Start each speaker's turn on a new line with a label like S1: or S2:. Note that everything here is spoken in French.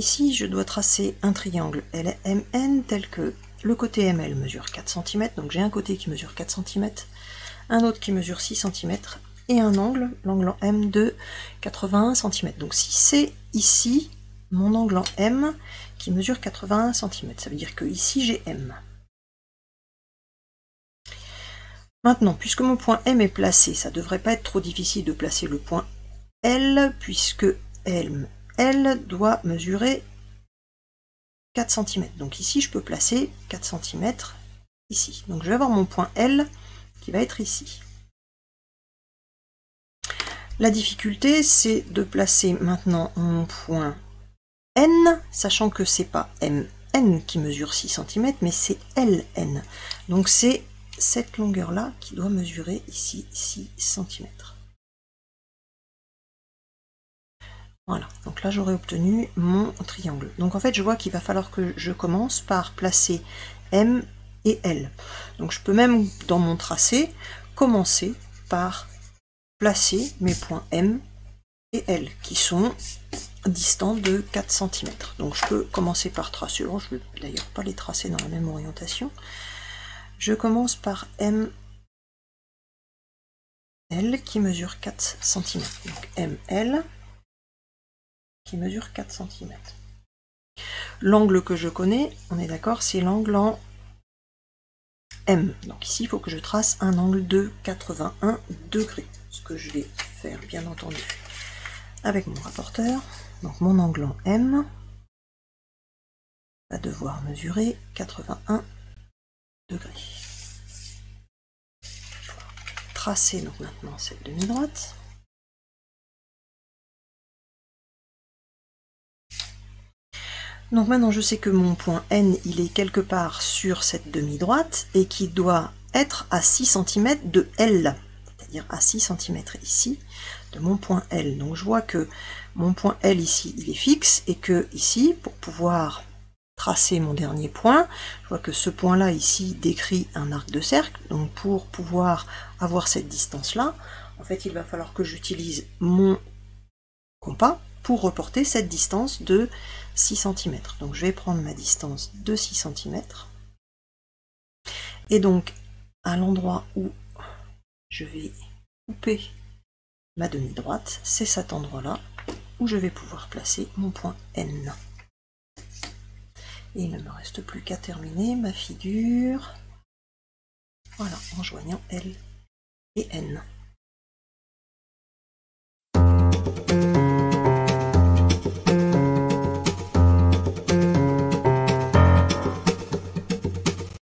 S1: ici je dois tracer un triangle LMN tel que le côté ML mesure 4 cm, donc j'ai un côté qui mesure 4 cm, un autre qui mesure 6 cm, et un angle, l'angle en M de 81 cm. Donc si c'est ici, mon angle en M qui mesure 81 cm, ça veut dire que ici j'ai M. Maintenant, puisque mon point M est placé, ça ne devrait pas être trop difficile de placer le point L, puisque L doit mesurer 4 cm. Donc ici, je peux placer 4 cm ici. Donc je vais avoir mon point L qui va être ici. La difficulté, c'est de placer maintenant mon point N, sachant que c'est pas MN qui mesure 6 cm, mais c'est LN. Donc c'est cette longueur-là qui doit mesurer ici 6 cm. Voilà, donc là j'aurai obtenu mon triangle. Donc en fait je vois qu'il va falloir que je commence par placer M et L. Donc je peux même dans mon tracé commencer par placer mes points M et L qui sont distants de 4 cm. Donc je peux commencer par tracer, je ne vais d'ailleurs pas les tracer dans la même orientation. Je commence par M L qui mesure 4 cm. Donc ML qui mesure 4 cm. L'angle que je connais, on est d'accord, c'est l'angle en M. Donc ici, il faut que je trace un angle de 81 degrés. Ce que je vais faire, bien entendu, avec mon rapporteur. Donc mon angle en M va devoir mesurer 81 degrés. Je vais tracer donc maintenant cette demi-droite. Donc maintenant je sais que mon point N il est quelque part sur cette demi-droite et qu'il doit être à 6 cm de L, c'est-à-dire à 6 cm ici de mon point L. Donc je vois que mon point L ici il est fixe et que ici pour pouvoir tracer mon dernier point, je vois que ce point là ici décrit un arc de cercle, donc pour pouvoir avoir cette distance là, en fait il va falloir que j'utilise mon compas pour reporter cette distance de 6 cm. Donc je vais prendre ma distance de 6 cm. Et donc à l'endroit où je vais couper ma demi-droite, c'est cet endroit-là où je vais pouvoir placer mon point N. Et il ne me reste plus qu'à terminer ma figure. Voilà, en joignant L et N.